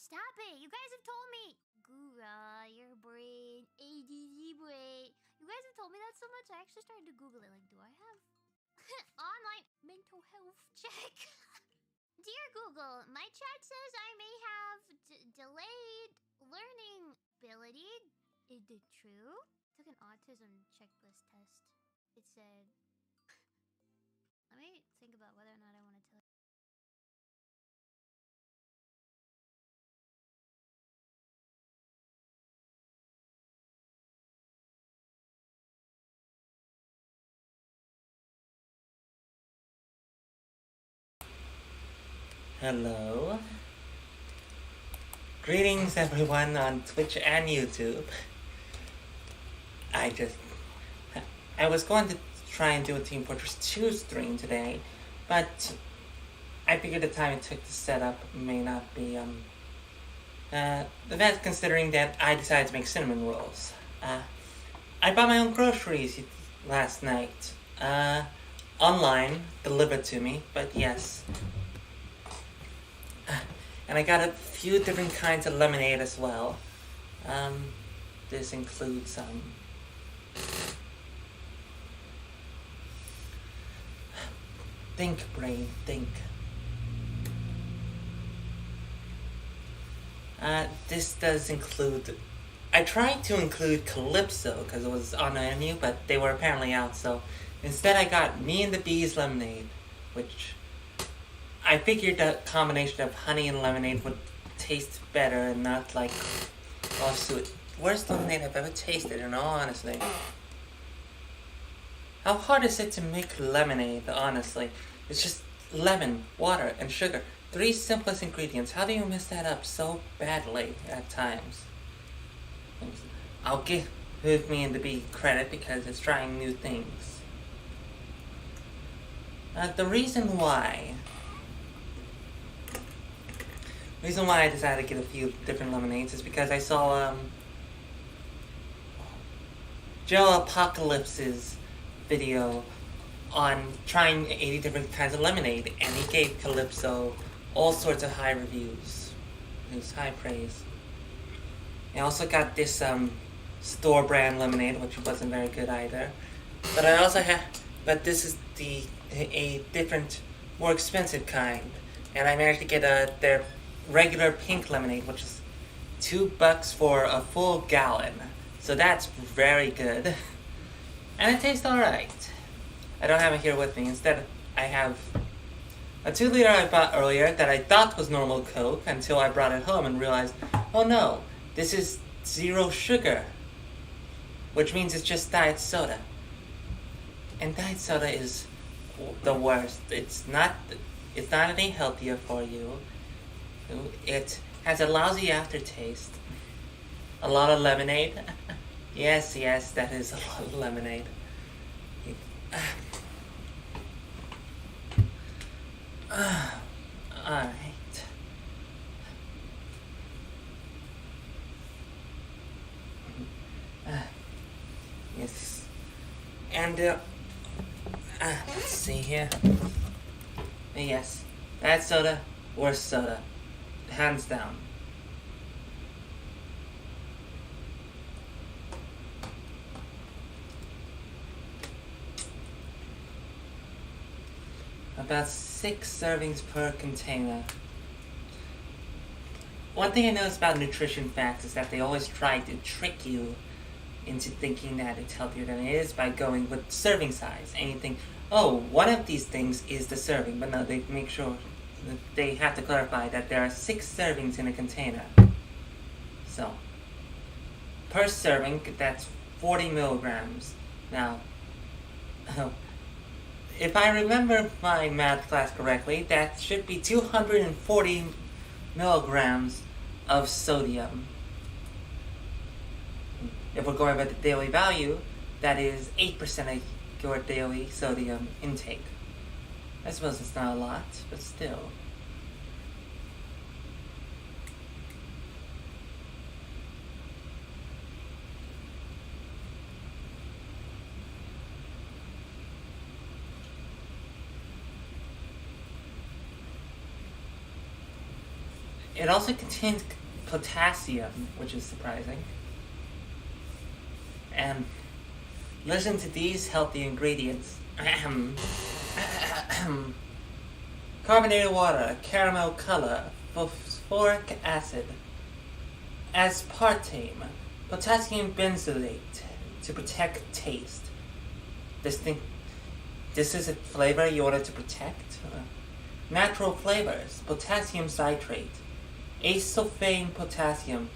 Stop it! You guys have told me! Gura, your brain, ADD brain. You guys have told me that so much, I actually started to Google it. Like, do I have online mental health check? Dear Google, my chat says I may have delayed learning ability. Is it true? Took an autism checklist test. It said... Let me think about whether or not I want to tell you. Hello. Greetings everyone on Twitch and YouTube. I was going to try and do a Team Fortress 2 stream today, but I figured the time it took to set up may not be the best, considering that I decided to make cinnamon rolls. I bought my own groceries last night. Online, delivered to me, but yes. And I got a few different kinds of lemonade as well. This includes think, brain, think. This does include... I tried to include Calypso because it was on the menu, but they were apparently out, so instead I got Me and the Bees lemonade, which I figured that combination of honey and lemonade would taste better and not like raw sweet. Worst lemonade I've ever tasted, in all honesty. How hard is it to make lemonade, honestly? It's just lemon, water, and sugar. 3 simplest ingredients. How do you mess that up so badly at times? I'll give Me and the Bee credit because it's trying new things. The reason why I decided to get a few different lemonades is because I saw Joe Apocalypse's video on trying 80 different kinds of lemonade, and he gave Calypso all sorts of high reviews. It was high praise. I also got this store brand lemonade, which wasn't very good either. But I also but this is a different, more expensive kind, and I managed to get their regular pink lemonade, which is $2 for a full gallon. So that's very good. And it tastes alright. I don't have it here with me. Instead, I have a 2-liter I bought earlier that I thought was normal Coke until I brought it home and realized, oh no, this is 0 sugar. Which means it's just diet soda. And diet soda is the worst. It's not any healthier for you. It has a lousy aftertaste. A lot of lemonade. Yes, that is a lot of lemonade. Alright. Yes. And, let's see here. Yes, that soda, worst soda. Hands down. About 6 servings per container. One thing I noticed about nutrition facts is that they always try to trick you into thinking that it's healthier than it is by going with serving size. And you think, oh, one of these things is the serving, but no, they make sure they have to clarify that there are 6 servings in a container. So, per serving, that's 40 milligrams. Now, if I remember my math class correctly, that should be 240 milligrams of sodium. If we're going by the daily value, that is 8% of your daily sodium intake. I suppose it's not a lot, but still. It also contains potassium, which is surprising. And listen to these healthy ingredients. Carbonated water, caramel color, phosphoric acid, aspartame, potassium benzoate to protect taste. This is a flavor you wanted to protect? Natural flavors, potassium citrate, acesulfame potassium.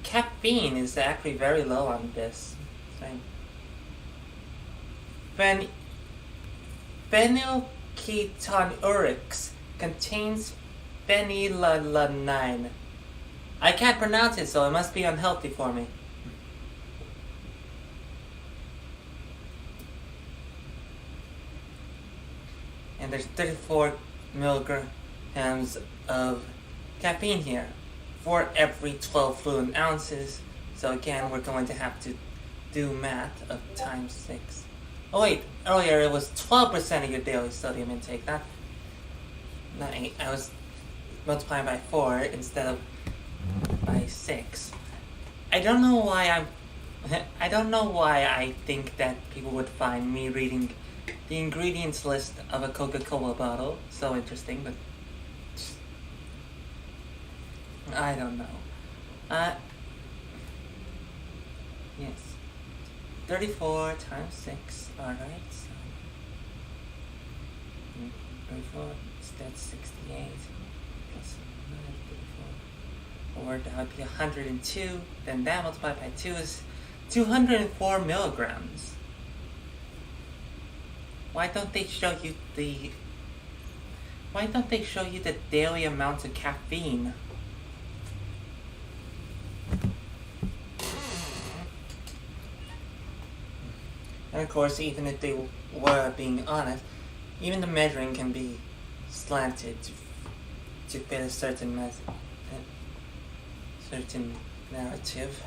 Caffeine is actually very low on this thing. Phenylketonurics contains phenylalanine. I can't pronounce it, so it must be unhealthy for me. And there's 34 milligrams of caffeine here for every 12 fluid ounces. So again, we're going to have to do math of times 6. Oh wait, earlier it was 12% of your daily sodium intake, not 8. I was multiplying by 4 instead of by 6. I don't know why I think that people would find me reading the ingredients list of a Coca-Cola bottle so interesting, but I don't know. Yes. 34 times 6, alright, so 34, that's 68, plus 34, or that would be 102, then that multiplied by 2 is 204 milligrams. Why don't they show you the daily amounts of caffeine? And of course, even if they were being honest, even the measuring can be slanted to fit a certain narrative.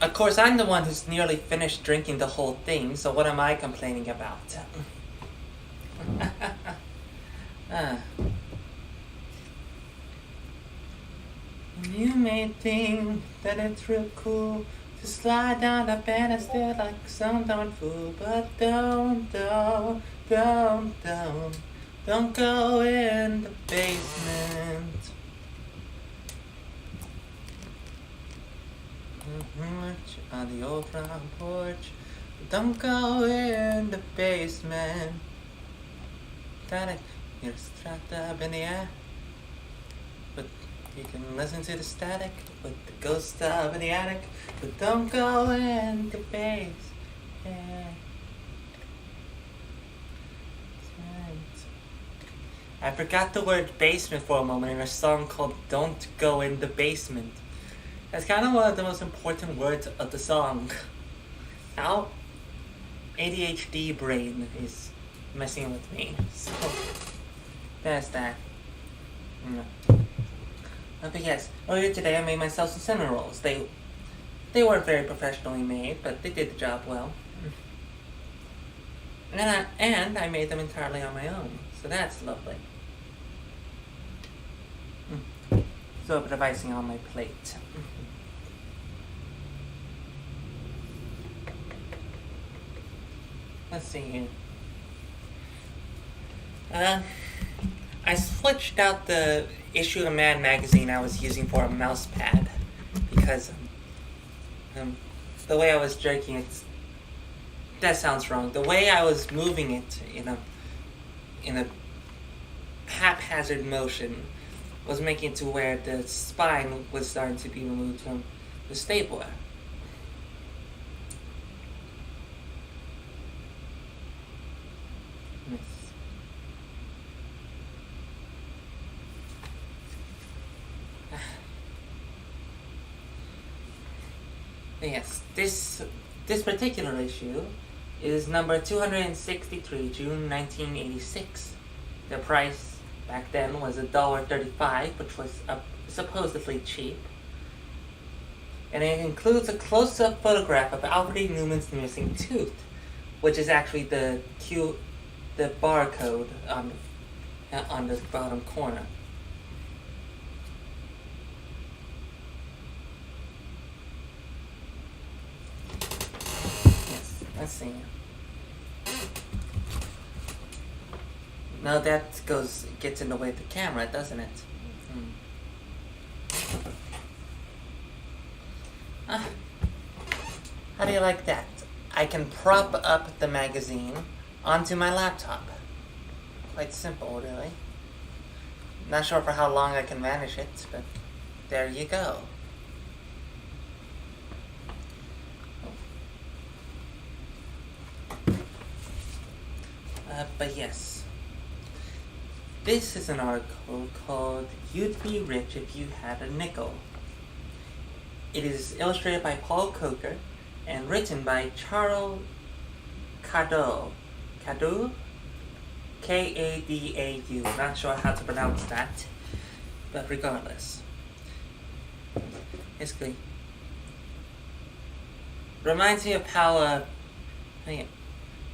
Of course, I'm the one who's nearly finished drinking the whole thing, so what am I complaining about? You may think that it's real cool to slide down the banister like some darn fool, but don't go in the basement. On the old front porch, don't go in the basement. You're strapped up in the air, but you can listen to the static with the ghost up in the attic, but don't go in the basement. I forgot the word basement for a moment in a song called Don't Go in the Basement. That's kind of one of the most important words of the song. Now, ADHD brain is messing with me, so there's that. But yes, earlier today I made myself some cinnamon rolls. They weren't very professionally made, but they did the job well. And I made them entirely on my own, so that's lovely. So a bit of icing on my plate. Let's see here. I switched out the issue of Mad Magazine I was using for a mouse pad because the way I was jerking it, that sounds wrong. The way I was moving it in a haphazard motion was making it to where the spine was starting to be removed from the stapler. Yes, this particular issue is number 263, June 1986. The price back then was $1.35, which was supposedly cheap. And it includes a close-up photograph of Alfred E. Newman's missing tooth, which is actually the barcode on on the bottom corner. Yes, let's see. Now that gets in the way of the camera, doesn't it? How do you like that? I can prop up the magazine onto my laptop. Quite simple, really. Not sure for how long I can manage it, but there you go. But yes. This is an article called You'd Be Rich If You Had a Nickel. It is illustrated by Paul Coker and written by Charles Cadau. Cadau? K-A-D-A-U. Not sure how to pronounce that, but regardless. Basically, reminds me of how,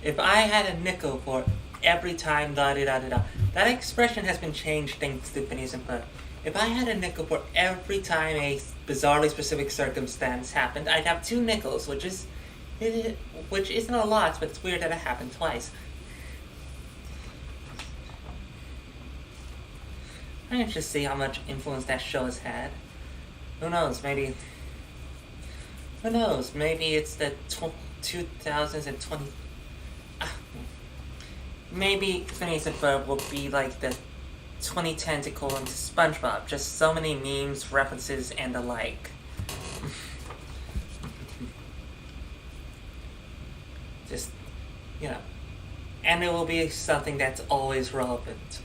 if I had a nickel for every time da-da-da-da-da. That expression has been changed thanks to Phineas and Ferb. If I had a nickel for every time a bizarrely specific circumstance happened, I'd have 2 nickels, which isn't a lot, but it's weird that it happened twice. I'm interested to see how much influence that show has had. Who knows, maybe it's the 2020... Maybe Phineas and Ferb will be like the 2010 equivalent to SpongeBob. Just so many memes, references, and the like. Just, and it will be something that's always relevant.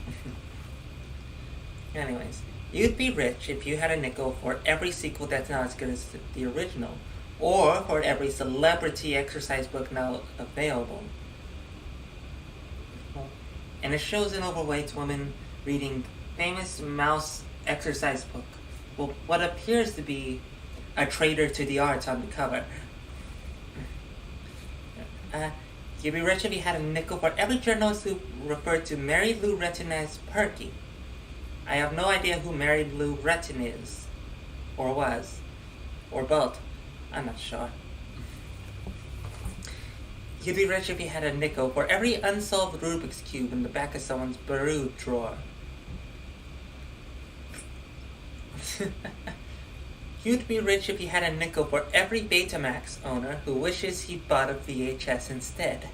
Anyways, you'd be rich if you had a nickel for every sequel that's not as good as the original, or for every celebrity exercise book now available. And it shows an overweight woman reading famous mouse exercise book. Well, what appears to be a traitor to the arts on the cover. You'd be rich if you had a nickel for every journalist who referred to Mary Lou Retton as perky. I have no idea who Mary Lou Retton is, or was, or both. I'm not sure. You'd be rich if you had a nickel for every unsolved Rubik's Cube in the back of someone's bureau drawer. You'd be rich if you had a nickel for every Betamax owner who wishes he bought a VHS instead.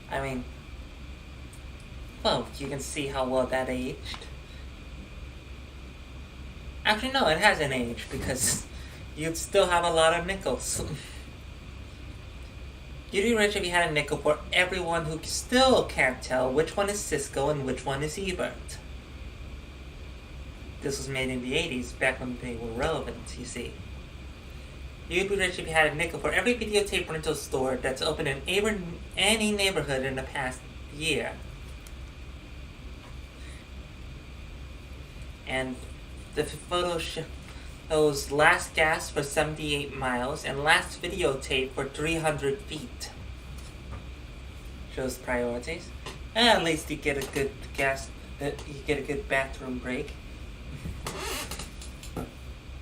I mean, well, you can see how well that aged. Actually, no, it hasn't aged because you'd still have a lot of nickels. You'd be rich if you had a nickel for everyone who still can't tell which one is Cisco and which one is Ebert. This was made in the 80s, back when they were relevant, you see. You'd be rich if you had a nickel for every videotape rental store that's opened in any neighborhood in the past year. And the photo shows last gas for 78 miles and last videotape for 300 feet. Shows priorities. At least you get a good bathroom break.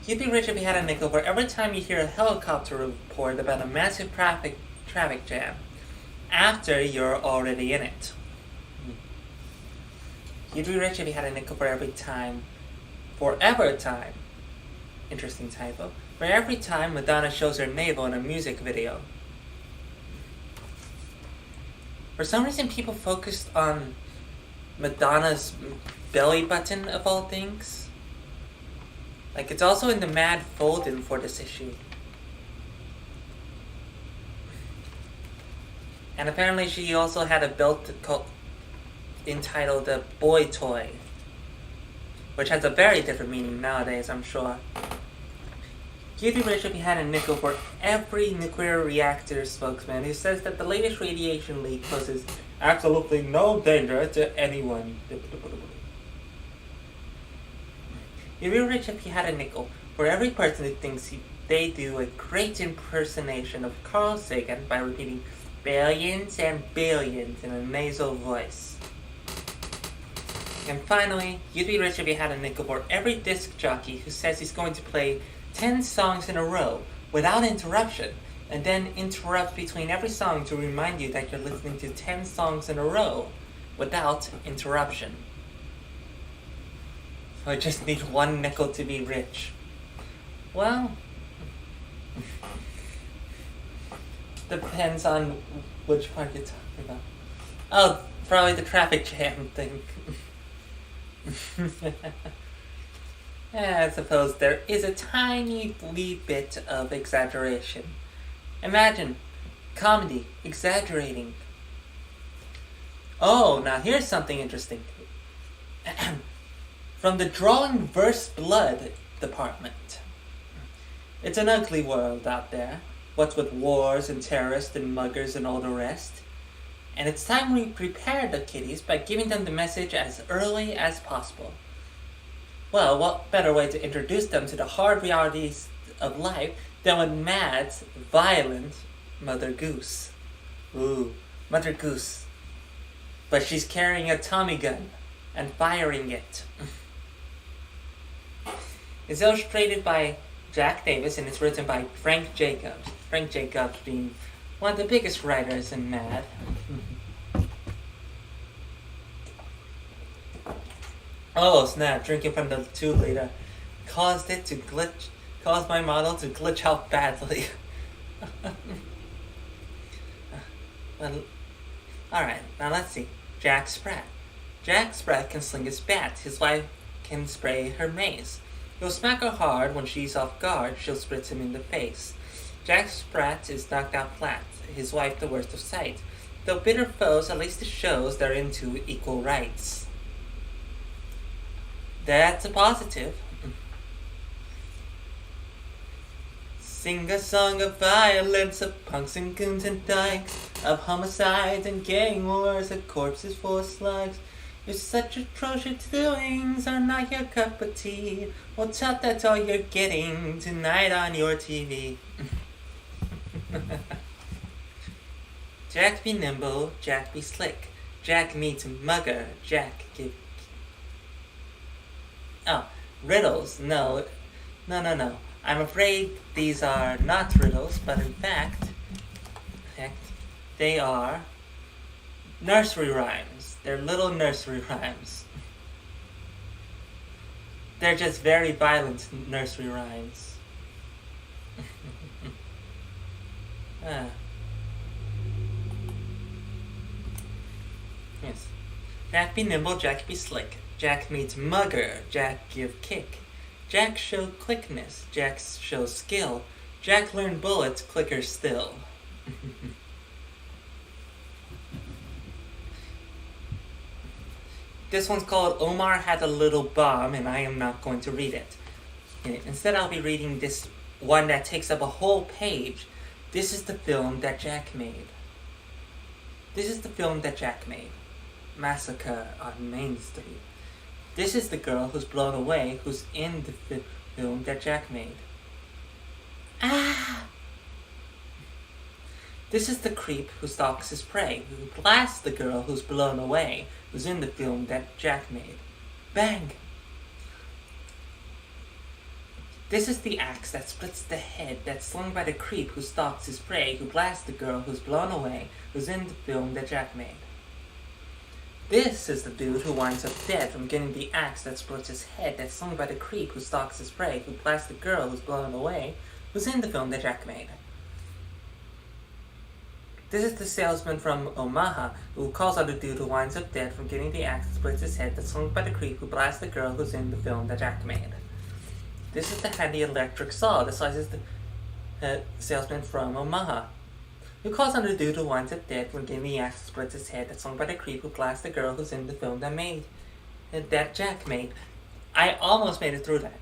You'd be rich if you had a nickel for every time you hear a helicopter report about a massive traffic jam after you're already in it. You'd be rich if you had a nickel for every time, forever time, interesting typo, for every time Madonna shows her navel in a music video. For some reason, people focused on Madonna's belly button, of all things. Like, it's also in the Mad Fold-In for this issue. And apparently she also had a belt entitled the Boy Toy, which has a very different meaning nowadays, I'm sure. You'd be rich if you had a nickel for every nuclear reactor spokesman who says that the latest radiation leak poses absolutely no danger to anyone. You'd be rich if you had a nickel for every person who thinks they do a great impersonation of Carl Sagan by repeating, billions and billions in a nasal voice. And finally, you'd be rich if you had a nickel for every disc jockey who says he's going to play 10 songs in a row without interruption, and then interrupt between every song to remind you that you're listening to 10 songs in a row without interruption. So I just need one nickel to be rich. Well, depends on which part you're talking about. Oh, probably the traffic jam thing. I suppose there is a tiny wee bit of exaggeration. Imagine comedy exaggerating. Oh, now here's something interesting. From the Drawing Verse Blood department. It's an ugly world out there, what with wars and terrorists and muggers and all the rest. And it's time we prepare the kiddies by giving them the message as early as possible. Well, what better way to introduce them to the hard realities of life than with Mad's violent Mother Goose. Ooh, Mother Goose. But she's carrying a Tommy gun and firing it. It's illustrated by Jack Davis and it's written by Frank Jacobs. Frank Jacobs being one of the biggest writers in Mad. Oh snap, drinking from the 2-liter caused my model to glitch out badly. Well, alright, now let's see. Jack Sprat. Jack Sprat can sling his bat. His wife can spray her mace. He'll smack her hard. When she's off guard, she'll spritz him in the face. Jack Sprat is knocked out flat. His wife the worst of sight. Though bitter foes, at least it shows they're into equal rights. That's a positive. Sing a song of violence, of punks and goons and dykes, of homicides and gang wars, of corpses full of slugs. If such atrocious doings are not your cup of tea, well, tell that's all you're getting tonight on your TV. Jack be nimble, Jack be slick. Jack meets mugger, Jack give... Oh, riddles. No. I'm afraid these are not riddles, but in fact, they are nursery rhymes. They're little nursery rhymes. They're just very violent nursery rhymes. Yes. Jack be nimble, Jack be slick. Jack meets mugger, Jack give kick. Jack show quickness, Jack show skill. Jack learn bullets, clicker still. This one's called Omar Had a Little Bomb, and I am not going to read it. Instead, I'll be reading this one that takes up a whole page. This is the film that Jack made. Massacre on Main Street. This is the girl who's blown away, who's in the film that Jack made. Ah! This is the creep who stalks his prey, who blasts the girl who's blown away, who's in the film that Jack made. Bang! This is the axe that splits the head that's slung by the creep who stalks his prey, who blasts the girl who's blown away, who's in the film that Jack made. This is the dude who winds up dead from getting the axe that splits his head that's slung by the creep who stalks his prey, who blasts the girl who's blown away, who's in the film that Jack made. This is the salesman from Omaha who calls out the dude who winds up dead from getting the axe that splits his head that's slung by the creep who blasts the girl who's in the film that Jack made. This is the handy electric saw that slices the salesman from Omaha who calls on the dude who winds up dead from getting the axe that splits his head that's slung by the creep who blasts the girl who's in the film that Jack made. I almost made it through that.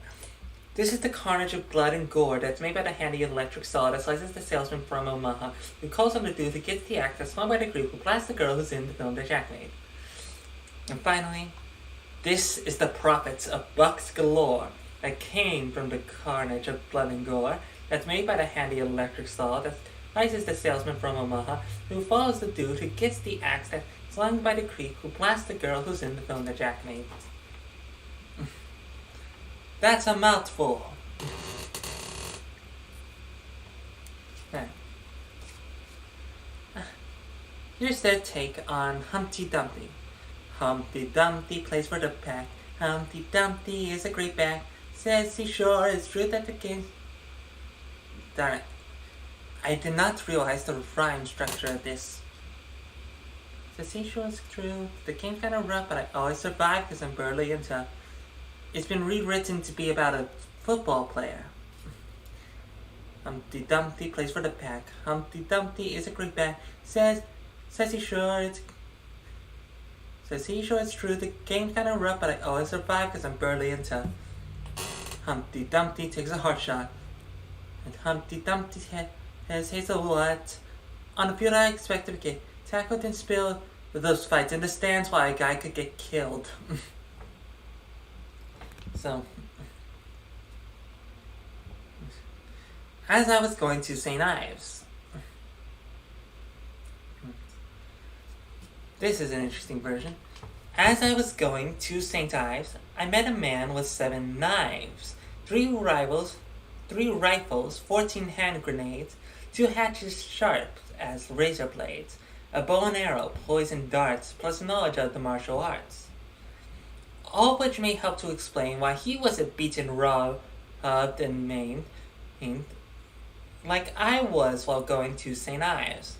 This is the carnage of blood and gore that's made by the handy electric saw that slices the salesman from Omaha who calls on the dude who gets the axe that's slung by the creep who blasts the girl who's in the film that Jack made. And finally, this is the profits of bucks galore that came from the carnage of blood and gore that's made by the handy electric saw that Price is the salesman from Omaha who follows the dude who gets the axe that's slung by the creek who blasts the girl who's in the film that Jack made. That's a mouthful. Here's their take on Humpty Dumpty. Humpty Dumpty plays for the pack. Humpty Dumpty is a great back. Says he sure is true that the king... Darn it. I did not realize the rhyme structure of this. Says he sure is true. The game's kinda rough, but I always survive because I'm burly and tough. It's been rewritten to be about a football player. Humpty Dumpty plays for the pack. Humpty Dumpty is a great back. Says he sure it's true. The game's kinda rough, but I always survive because I'm burly and tough. Humpty Dumpty takes a hard shot. And Humpty Dumpty's head has Hazel what? On the field I expect to get tackled and spilled with those fights in the stands while a guy could get killed. So, as I was going to St. Ives, this is an interesting version. As I was going to St. Ives, I met a man with 7 knives, 3 rifles, 14 hand grenades, 2 hatchets sharp as razor blades, a bow and arrow, poisoned darts, plus knowledge of the martial arts. All of which may help to explain why he wasn't beaten, robbed, and maimed, like I was while going to St. Ives.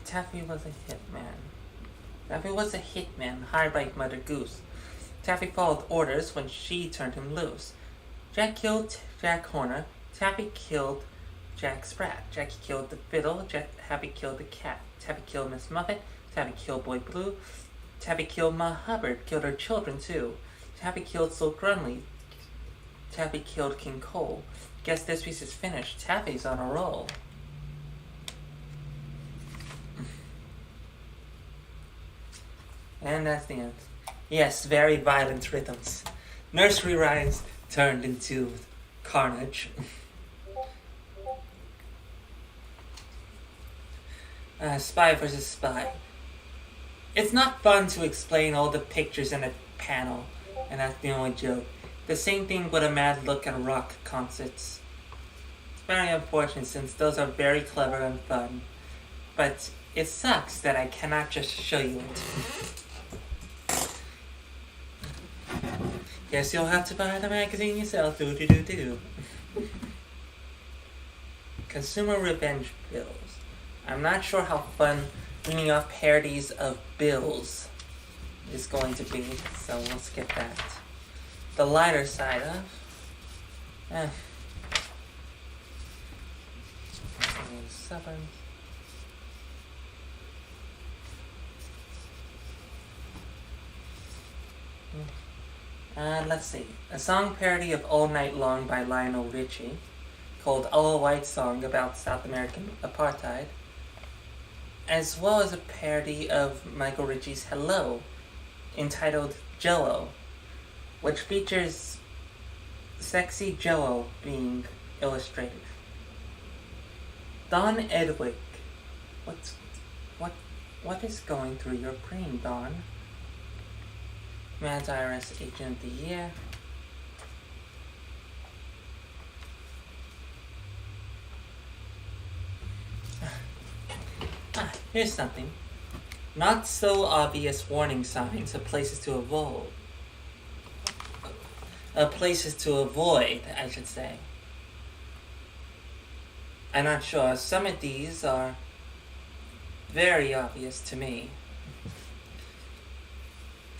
Taffy was a hitman. Taffy was a hitman hired by Mother Goose. Taffy followed orders when she turned him loose. Jack killed Jack Horner. Taffy killed Jack Sprat. Jackie killed the fiddle. Taffy killed the cat. Taffy killed Miss Muffet. Taffy killed Boy Blue. Taffy killed Ma Hubbard. Killed her children too. Taffy killed Silk Grunley. Taffy killed King Cole. Guess this piece is finished. Taffy's on a roll. And that's the end. Yes, very violent rhythms. Nursery rhymes turned into carnage. Spy versus spy. It's not fun to explain all the pictures in a panel, and that's the only joke. The same thing with a mad look at rock concerts. It's very unfortunate since those are very clever and fun, but it sucks that I cannot just show you it. Guess you'll have to buy the magazine yourself. Do. Consumer revenge bills. I'm not sure how fun reading off parodies of bills is going to be, so we'll skip that. The lighter side of... let's see. A song parody of All Night Long by Lionel Richie, called All White Song about South American apartheid, as well as a parody of Michael Ritchie's Hello, entitled Jello, which features sexy Jello being illustrated. Don Edwick. What is going through your brain, Don? Man's IRS Agent of the Year. Here's something. Not so obvious warning signs of places to avoid. Places to avoid, I should say. I'm not sure. Some of these are very obvious to me.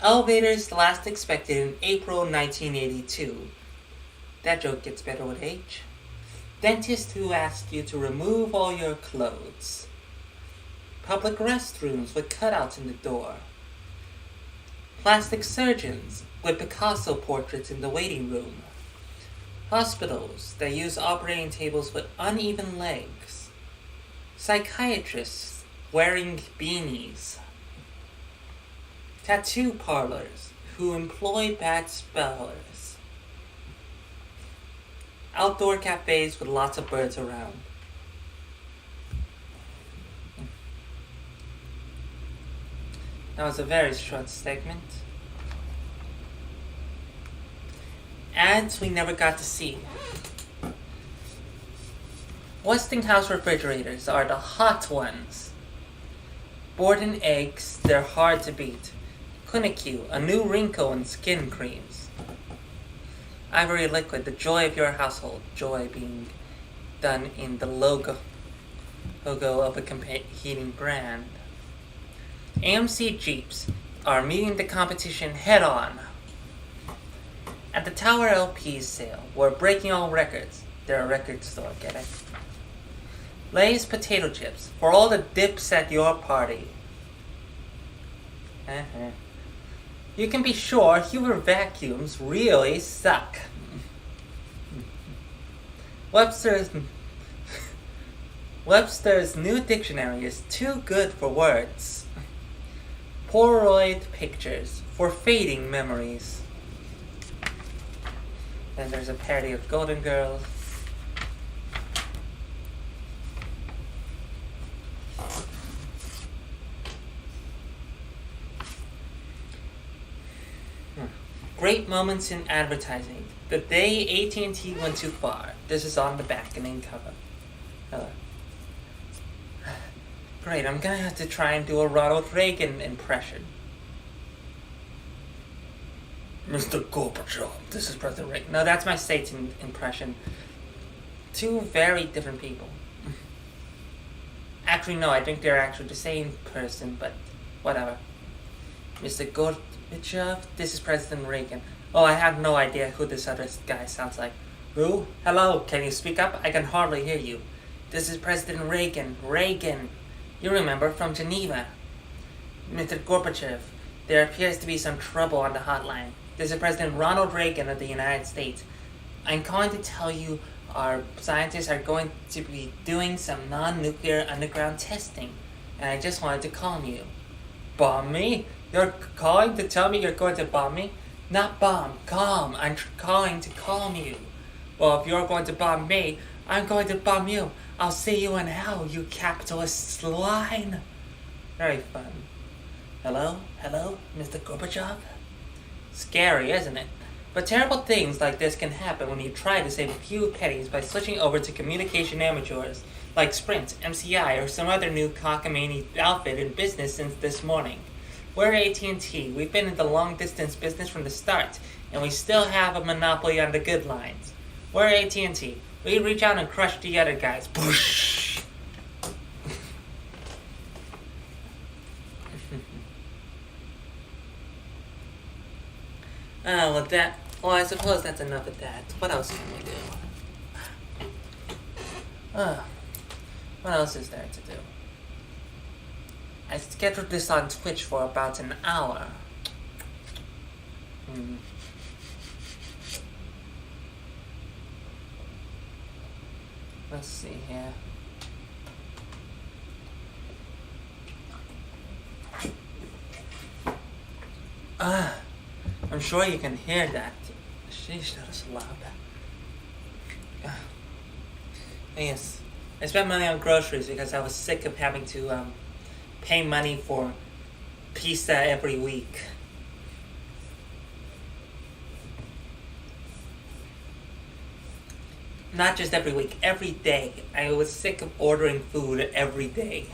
Elevators last expected in April 1982. That joke gets better with age. Dentist who asked you to remove all your clothes. Public restrooms with cutouts in the door. Plastic surgeons with Picasso portraits in the waiting room. Hospitals that use operating tables with uneven legs. Psychiatrists wearing beanies. Tattoo parlors who employ bad spellers. Outdoor cafes with lots of birds around. That was a very short segment. Ads we never got to see. Westinghouse refrigerators are the hot ones. Borden eggs, they're hard to beat. Clinique, a new wrinkle in skin creams. Ivory Liquid, the joy of your household. Joy being done in the logo of a competing brand. AMC Jeeps are meeting the competition head on. At the Tower LP sale, we're breaking all records. They're a record store, get it? Lay's potato chips for all the dips at your party. You can be sure Hoover vacuums really suck. Webster's new dictionary is too good for words. Polaroid pictures for fading memories. Then there's a parody of Golden Girls. Great moments in advertising. The day AT&T went too far. This is on the back and in cover. Hello. Great, I'm gonna have to try and do a Ronald Reagan impression. Mr. Gorbachev, this is President Reagan. No, that's my state's impression. Two very different people. Actually, no, I think they're actually the same person, but whatever. Mr. Gorbachev, this is President Reagan. Oh, I have no idea who this other guy sounds like. Who? Hello, can you speak up? I can hardly hear you. This is President Reagan. Reagan. You remember, from Geneva. Mr. Gorbachev, there appears to be some trouble on the hotline. This is President Ronald Reagan of the United States. I'm calling to tell you our scientists are going to be doing some non-nuclear underground testing, and I just wanted to calm you. Bomb me? You're calling to tell me you're going to bomb me? Not bomb, calm. I'm calling to calm you. Well, if you're going to bomb me, I'm going to bomb you. I'll see you in hell, you capitalist swine. Very fun. Hello? Hello, Mr. Gorbachev? Scary, isn't it? But terrible things like this can happen when you try to save a few pennies by switching over to communication amateurs like Sprint, MCI, or some other new cockamamie outfit in business since this morning. We're AT&T. We've been in the long-distance business from the start, and we still have a monopoly on the good lines. We're AT&T. We reach out and crush the other guys. Boosh! Well, I suppose that's enough of that. What else can we do? What else is there to do? I scheduled this on Twitch for about an hour. Let's see here. I'm sure you can hear that. Sheesh, that is loud. Yes, I spent money on groceries because I was sick of having to pay money for pizza every week. Not just every week, every day. I was sick of ordering food every day.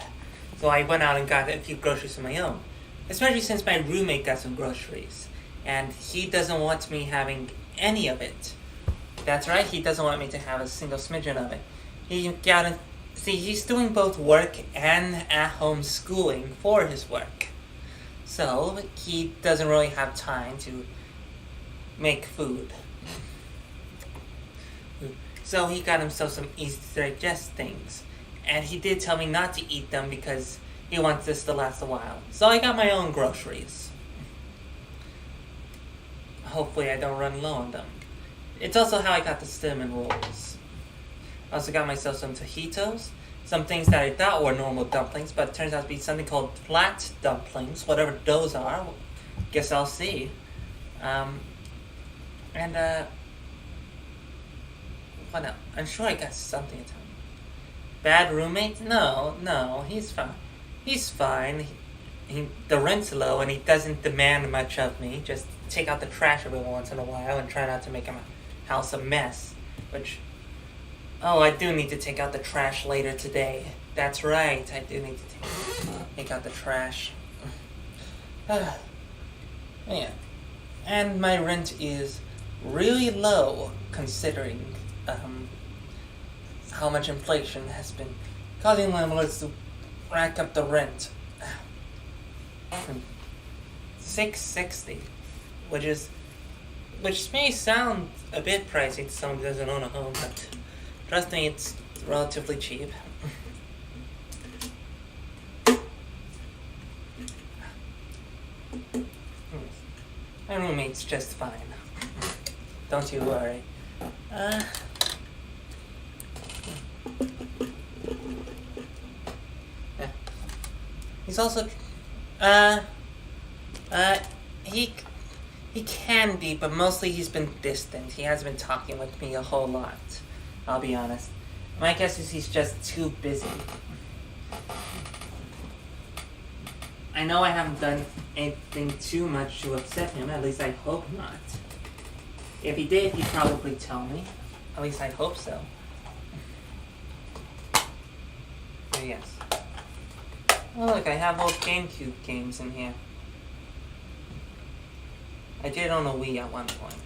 So I went out and got a few groceries of my own. Especially since my roommate got some groceries. And he doesn't want me having any of it. That's right, he doesn't want me to have a single smidgen of it. He's doing both work and at-home schooling for his work. So he doesn't really have time to make food. So he got himself some easy to digest things. And he did tell me not to eat them because he wants this to last a while. So I got my own groceries. Hopefully I don't run low on them. It's also how I got the cinnamon rolls. I also got myself some tajitos, some things that I thought were normal dumplings, but it turns out to be something called flat dumplings, whatever those are. Guess I'll see. What else? I'm sure I got something to tell you. Bad roommate? No, he's fine. He's fine. The rent's low and he doesn't demand much of me. Just take out the trash every once in a while and try not to make my house a mess. Which, oh, I do need to take out the trash later today. That's right, I do need to take out the trash. Yeah. And my rent is really low considering how much inflation has been causing landlords to rack up the rent. $660, which may sound a bit pricey to someone who doesn't own a home, but trust me, it's relatively cheap. My roommate's just fine. Don't you worry. He's also, he can be, but mostly he's been distant. He hasn't been talking with me a whole lot, I'll be honest. My guess is he's just too busy. I know I haven't done anything too much to upset him, at least I hope not. If he did, he'd probably tell me. At least I hope so. So yes. Oh look, I have old GameCube games in here. I did own a Wii at one point.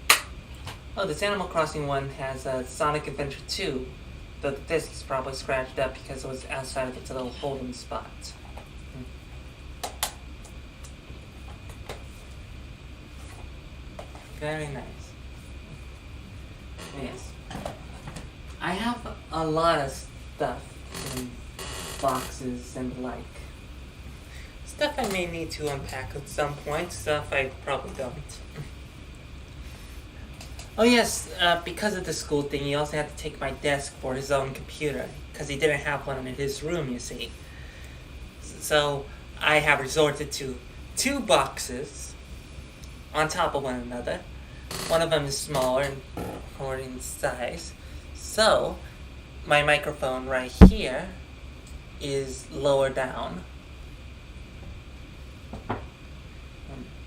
Oh, this Animal Crossing one has Sonic Adventure 2, though the disc is probably scratched up because it was outside of its little holding spot. Very nice. Yes. I have a lot of stuff in boxes and the like. Stuff I may need to unpack at some point, stuff I probably don't. Oh yes, because of the school thing, he also had to take my desk for his own computer, because he didn't have one in his room, you see. So I have resorted to 2 boxes on top of one another. One of them is smaller and more in size. So my microphone right here is lower down.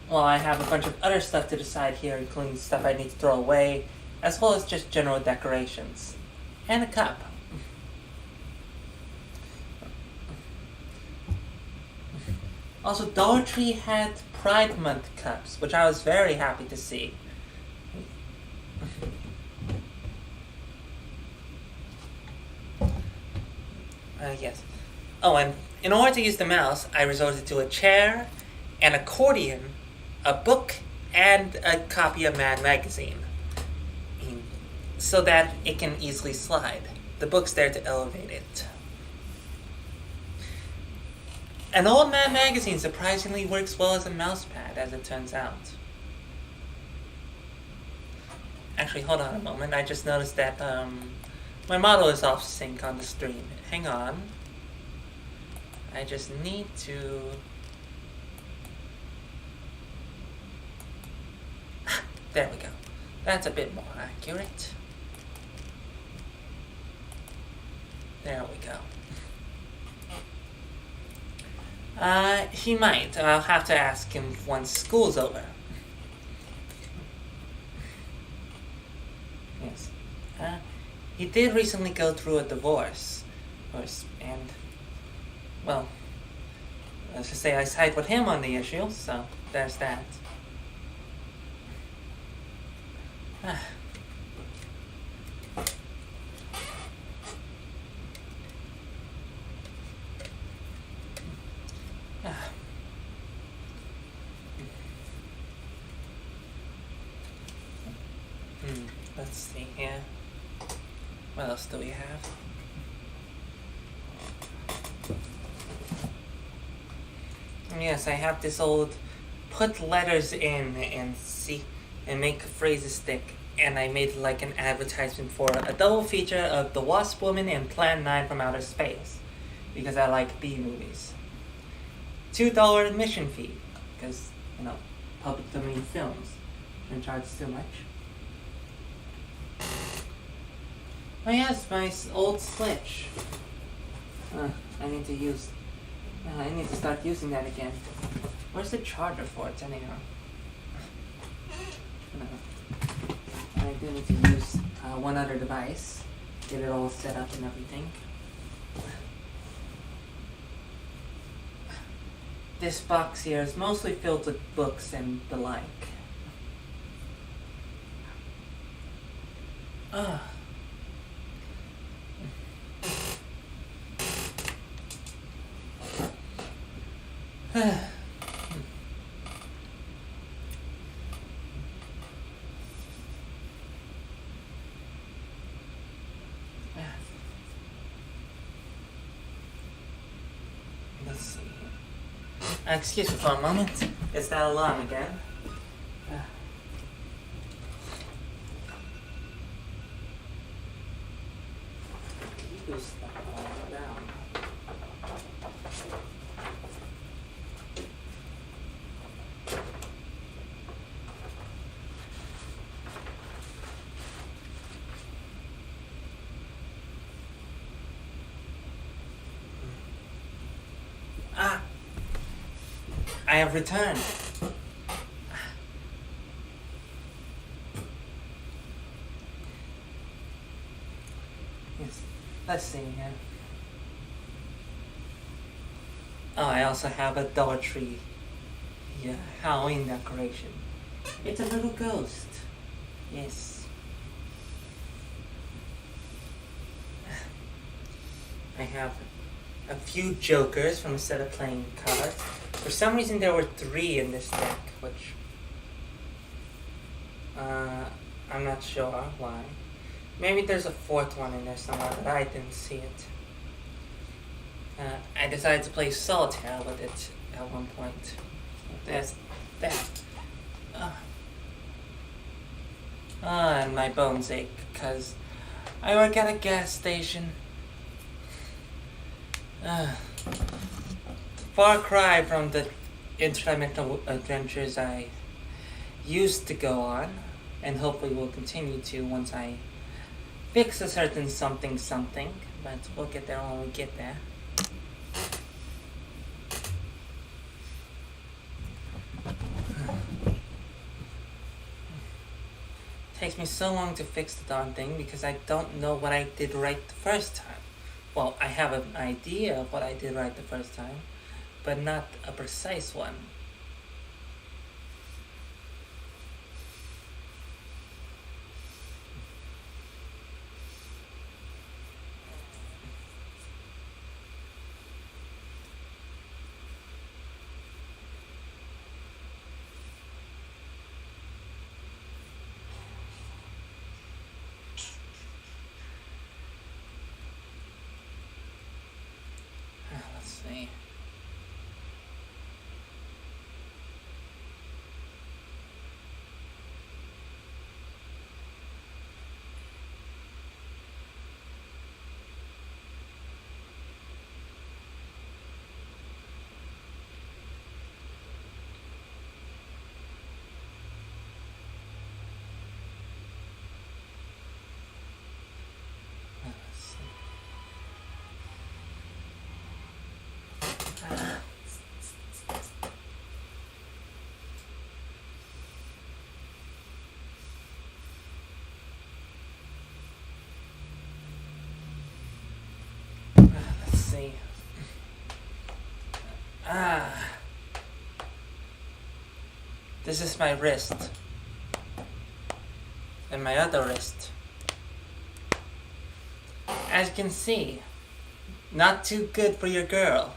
Well, I have a bunch of other stuff to decide here, including stuff I need to throw away, as well as just general decorations. And a cup. Also, Dollar Tree had Pride Month cups, which I was very happy to see. Yes. Oh, and in order to use the mouse, I resorted to a chair, an accordion, a book, and a copy of Mad Magazine, so that it can easily slide. The book's there to elevate it. An old Mad Magazine surprisingly works well as a mouse pad, as it turns out. Actually, hold on a moment. I just noticed that my model is off sync on the stream. Hang on. I just need to... There we go. That's a bit more accurate. There we go. He might. I'll have to ask him once school's over. Yes. He did recently go through a divorce. And, well, let's just say I side with him on the issue, so there's that. Let's see here. What else do we have? Yes, I have this old put letters in and see and make phrases stick, and I made like an advertisement for a double feature of The Wasp Woman and Plan 9 from Outer Space, because I like B movies. $2 admission fee, because, you know, public domain films don't charge too much. Oh yes, my old Switch. I need to use... I need to start using that again. Where's the charger for it anyhow? I do need to use one other device. Get it all set up and everything. This box here is mostly filled with books and the like. Let's see. Excuse me for a moment. Is that alarm again? Who's down? I have returned. Yes. Let's see here. Oh, I also have a Dollar Tree Halloween decoration. It's a little ghost. Yes. I have a few jokers from a set of playing cards. For some reason there were 3 in this deck, which I'm not sure why. Maybe there's a 4th one in there somewhere, but I didn't see it. I decided to play solitaire with it at one point. There's that. And my bones ache because I work at a gas station. Far cry from the interdimensional adventures I used to go on, and hopefully will continue to once I fix a certain something, but we'll get there when we get there. Takes me so long to fix the darn thing because I don't know what I did right the first time. Well, I have an idea of what I did right the first time, but not a precise one. Let's see. Let's see. This is my wrist. And my other wrist. As you can see, not too good for your girl.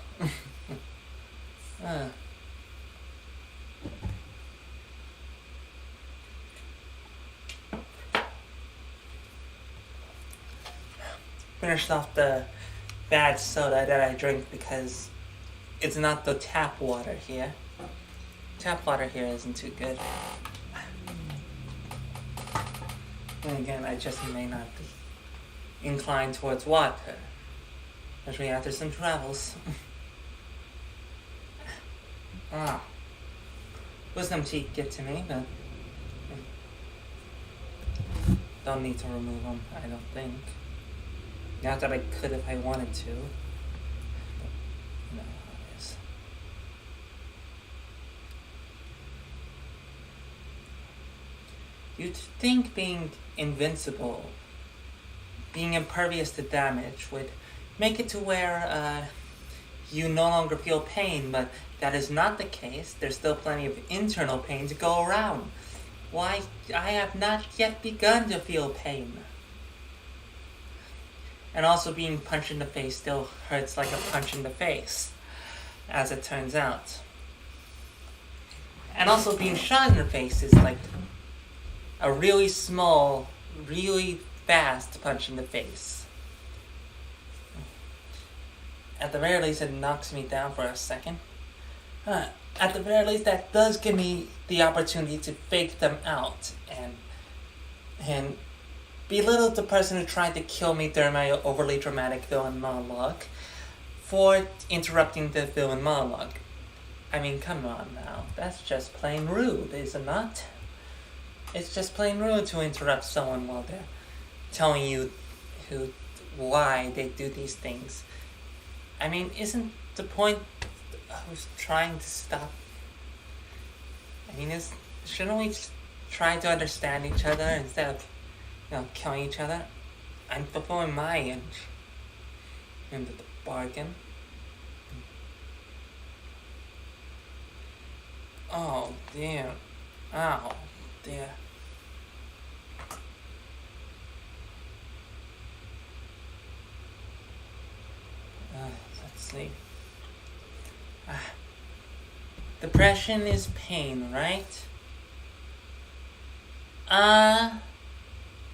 Finished off the bad soda that I drink because it's not the tap water here. Tap water here isn't too good. And again, I just may not be inclined towards water, especially after some travels. Wisdom teeth get to me, but don't need to remove them, I don't think. Not that I could if I wanted to. But you know how it is. You'd think being invincible, being impervious to damage, would make it to where you no longer feel pain, but that is not the case. There's still plenty of internal pain to go around. Why, I have not yet begun to feel pain. And also being punched in the face still hurts like a punch in the face, as it turns out. And also being shot in the face is like a really small, really fast punch in the face. At the very least, it knocks me down for a second. At the very least, that does give me the opportunity to fake them out and belittle the person who tried to kill me during my overly dramatic villain monologue for interrupting the villain monologue. I mean, come on now. That's just plain rude, is it not? It's just plain rude to interrupt someone while they're telling you why they do these things. I mean, isn't the point of trying to stop? I mean, shouldn't we try to understand each other instead of, killing each other? I'm fulfilling my end in the bargain. Oh, dear. Ow, dear. Let's see. Depression is pain, right?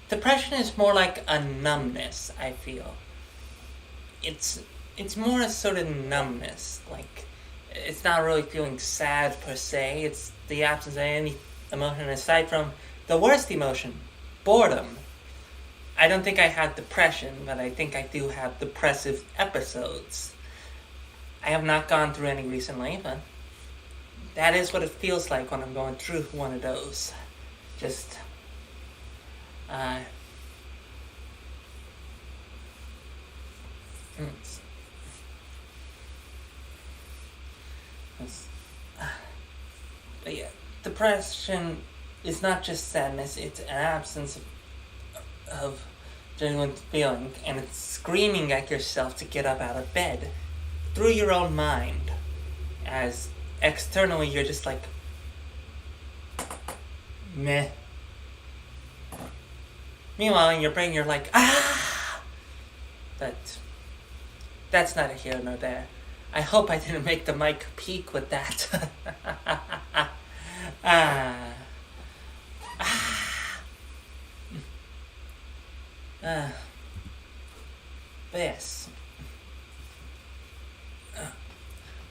Depression is more like a numbness, I feel. It's more a sort of numbness. Like, it's not really feeling sad per se. It's the absence of any emotion aside from the worst emotion, boredom. I don't think I have depression, but I think I do have depressive episodes. I have not gone through any recently, but that is what it feels like when I'm going through one of those. Just, but yeah, depression is not just sadness, it's an absence of genuine feeling, and it's screaming at yourself to get up out of bed through your own mind, as externally you're just like, meh. Meanwhile, in your brain you're like, ah! But that's neither here nor there. I hope I didn't make the mic peak with that. Yes.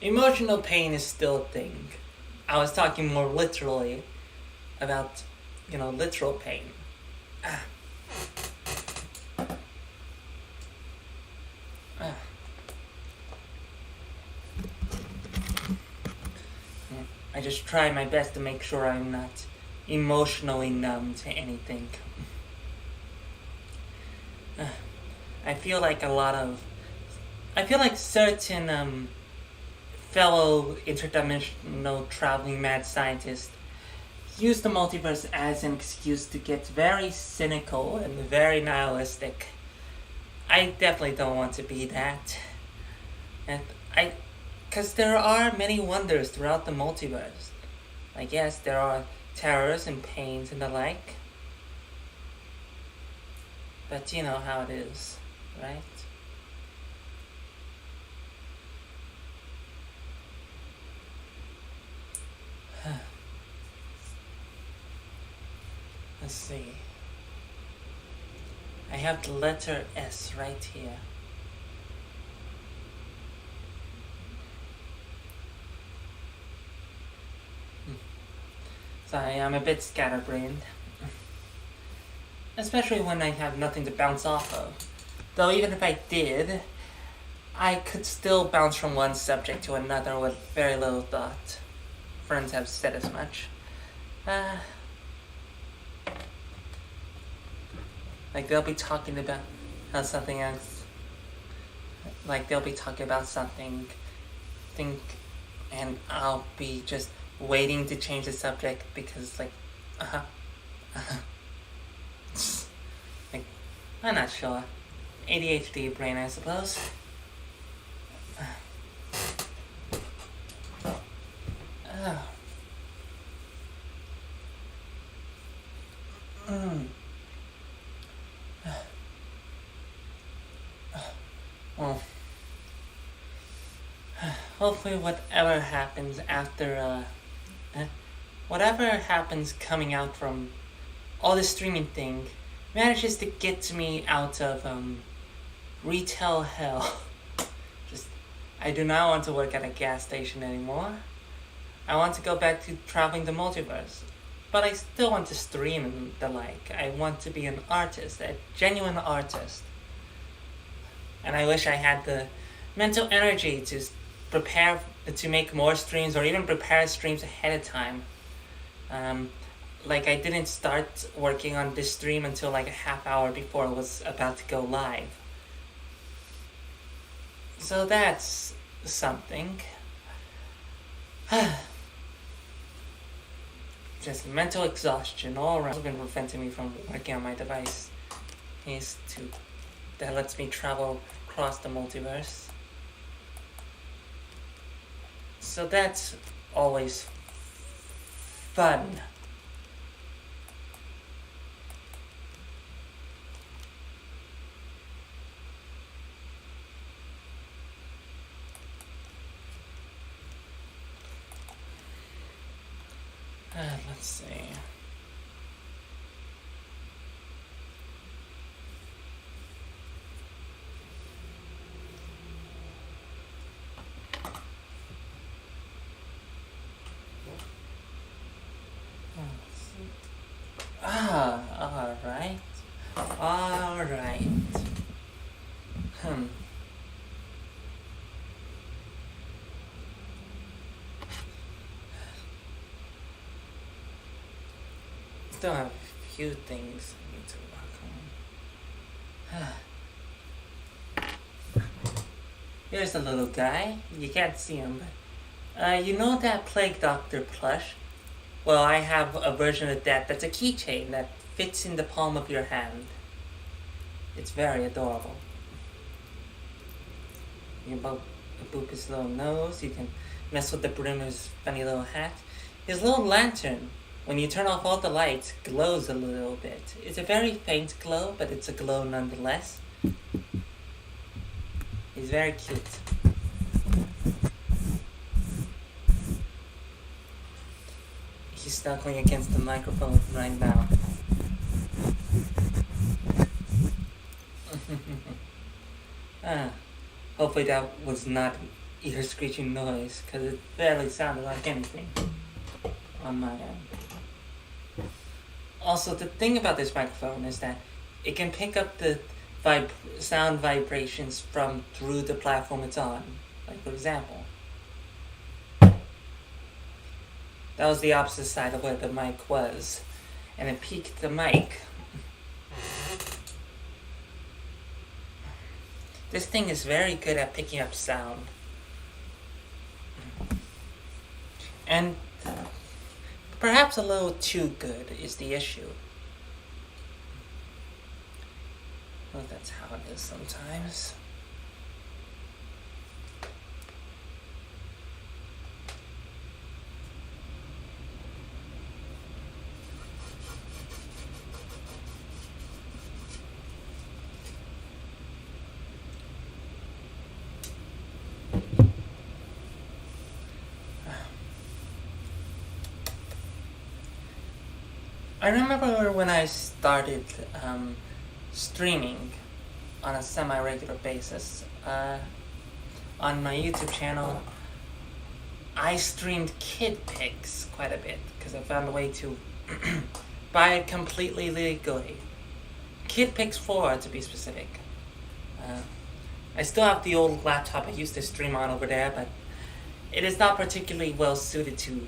Emotional pain is still a thing. I was talking more literally about, literal pain. I just try my best to make sure I'm not emotionally numb to anything. I feel like certain fellow interdimensional traveling mad scientists use the multiverse as an excuse to get very cynical and very nihilistic. I definitely don't want to be that. Because there are many wonders throughout the multiverse. Like, yes, there are terrors and pains and the like. But you know how it is, right? Let's see. I have the letter S right here. Sorry, I'm a bit scatterbrained. Especially when I have nothing to bounce off of. Though even if I did, I could still bounce from one subject to another with very little thought. Friends have said as much. Like they'll be talking about how something else like they'll be talking about something, and I'll be just waiting to change the subject because like, like, I'm not sure. ADHD brain, I suppose. Well, hopefully whatever happens after, whatever happens coming out from all this streaming thing manages to get me out of, retail hell. Just, I do not want to work at a gas station anymore. I want to go back to traveling the multiverse. But I still want to stream and the like. I want to be an artist, a genuine artist. And I wish I had the mental energy to prepare to make more streams or even prepare streams ahead of time. Like I didn't start working on this stream until like a half hour before it was about to go live. So that's something. Just mental exhaustion all around. It's been preventing me from working on my device. That lets me travel across the multiverse. So that's always fun. Let's see. Alright. Alright. Still have a few things I need to work on. Here's a little guy. You can't see him, but you know that Plague Doctor plush? Well, I have a version of that that's a keychain that fits in the palm of your hand. It's very adorable. You can boop his little nose. You can mess with the brim of his funny little hat. His little lantern, when you turn off all the lights, glows a little bit. It's a very faint glow, but it's a glow nonetheless. He's very cute. He's snuggling against the microphone right now. Hopefully that was not an ear screeching noise, because it barely sounded like anything on my end. Also, the thing about this microphone is that it can pick up the sound vibrations from through the platform it's on. Like, for example, that was the opposite side of where the mic was, and it peaked the mic. This thing is very good at picking up sound. And perhaps a little too good is the issue. Well, that's how it is sometimes. I remember when I started streaming on a semi-regular basis on my YouTube channel. I streamed kid pics quite a bit because I found a way to buy it completely legally. Kid Pics 4 to be specific. I still have the old laptop I used to stream on over there, but it is not particularly well suited to,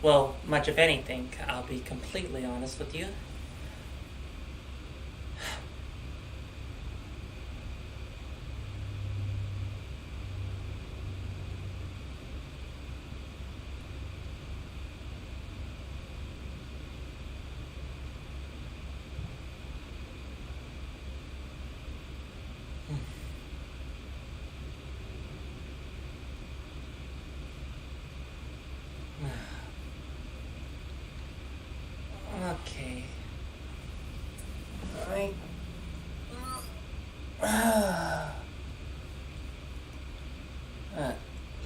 well, much of anything, I'll be completely honest with you.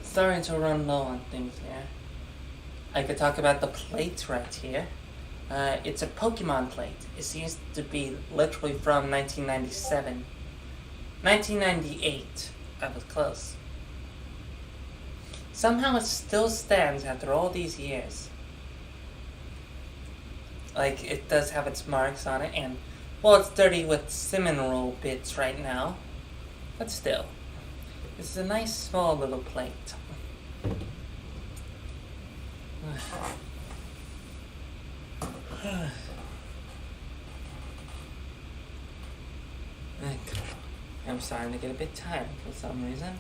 Starting to run low on things here. I could talk about the plate right here. It's a Pokemon plate. It seems to be literally from 1997. 1998. I was close. Somehow it still stands after all these years. Like, it does have its marks on it, and, well, it's dirty with cinnamon roll bits right now. But still, it's a nice small little plate. I'm starting to get a bit tired for some reason.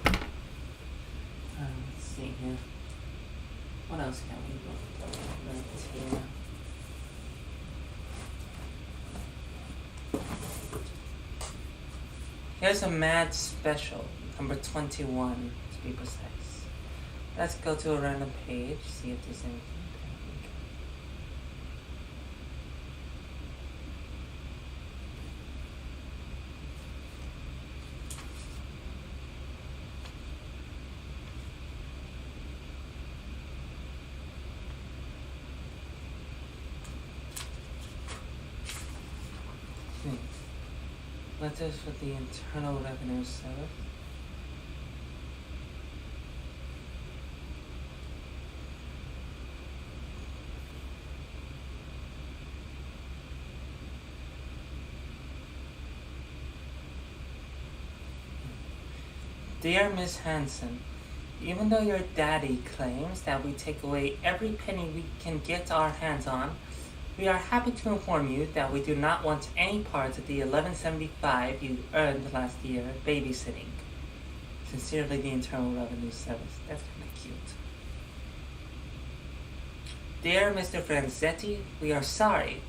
Let's see here. What else can we do right here? Here's a Mad Special, number 21 to be precise. Let's go to a random page, see if there's anything. Letters for the Internal Revenue Service. Dear Miss Hanson, even though your daddy claims that we take away every penny we can get our hands on, we are happy to inform you that we do not want any part of the $11.75 you earned last year babysitting. Sincerely, the Internal Revenue Service. That's kind of cute. Dear Mr. Franzetti, we are sorry,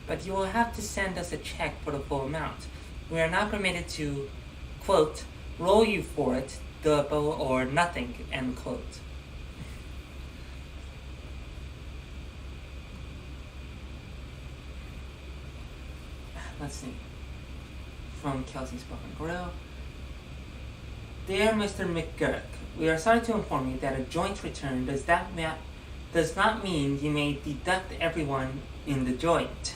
but you will have to send us a check for the full amount. We are not permitted to, quote, roll you for it, double or nothing, end quote. Let's see. From Kelsey's Bar and Grill. Dear Mr. McGurk, we are sorry to inform you that a joint return does not mean you may deduct everyone in the joint.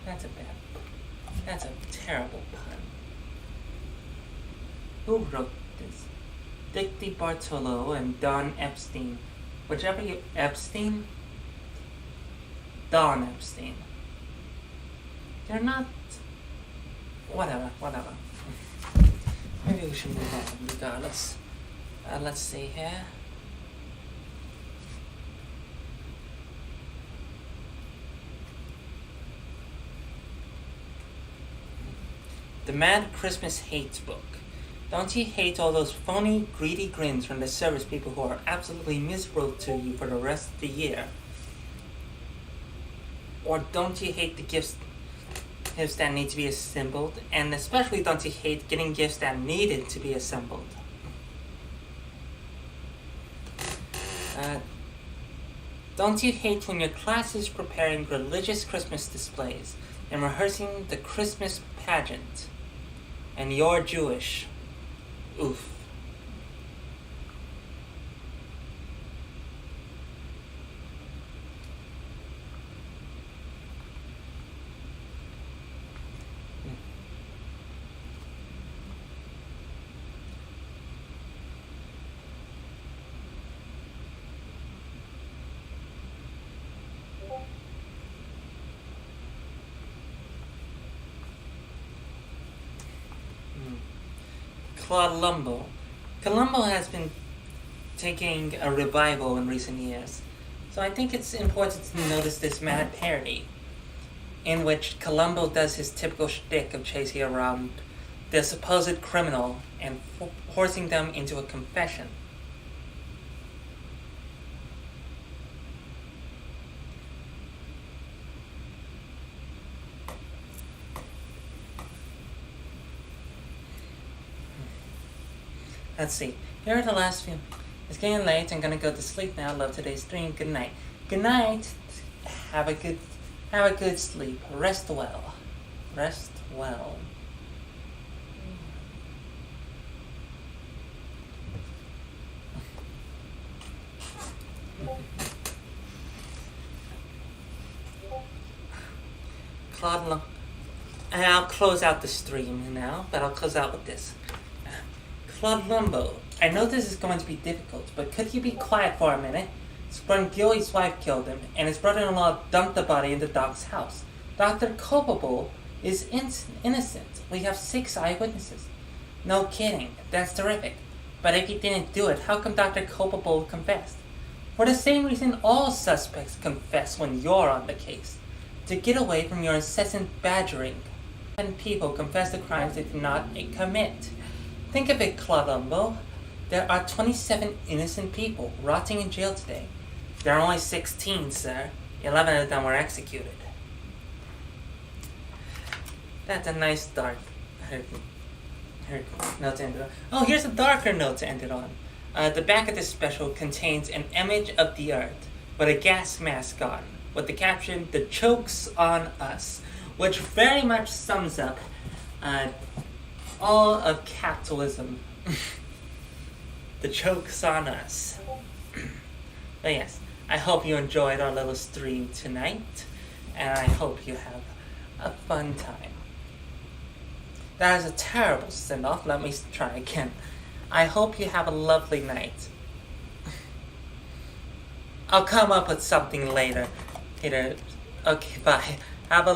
That's a terrible pun. Who wrote this? Dick DiBartolo and Don Epstein. Whichever you... Epstein? Don Epstein. They're not... Whatever. Maybe we should move on regardless. Let's see here. The Mad Christmas Hates book. Don't you hate all those phony, greedy grins from the service people who are absolutely miserable to you for the rest of the year? Or don't you hate the gifts that need to be assembled? And especially don't you hate getting gifts that needed to be assembled? Don't you hate when your class is preparing religious Christmas displays and rehearsing the Christmas pageant and you're Jewish? Oof. Columbo has been taking a revival in recent years, so I think it's important to notice this mad parody, in which Columbo does his typical shtick of chasing around the supposed criminal and forcing them into a confession. Let's see. Here are the last few. It's getting late. I'm gonna go to sleep now. Love today's stream. Good night. Good night. Have a good sleep. Rest well. Rest well. Claude, and I'll close out the stream now, but I'll close out with this. Claude Lumbo, I know this is going to be difficult, but could you be quiet for a minute? Sprungili's wife killed him, and his brother-in-law dumped the body into Doc's house. Dr. Culpable is innocent. We have 6 eyewitnesses. No kidding, that's terrific. But if he didn't do it, how come Dr. Culpable confessed? For the same reason all suspects confess when you're on the case. To get away from your incessant badgering. 10 people confess the crimes they did not commit. Think of it, Columbo. There are 27 innocent people rotting in jail today. There are only 16, sir. 11 of them were executed. That's a nice dark note to end it on. Oh, here's a darker note to end it on. The back of this special contains an image of the Earth with a gas mask on, with the caption, "The Joke's on Us," which very much sums up all of capitalism. The joke's on us. But yes, I hope you enjoyed our little stream tonight, and I hope you have a fun time. That is a terrible send-off. Let me try again. I hope you have a lovely night. I'll come up with something later. Okay, bye. Have a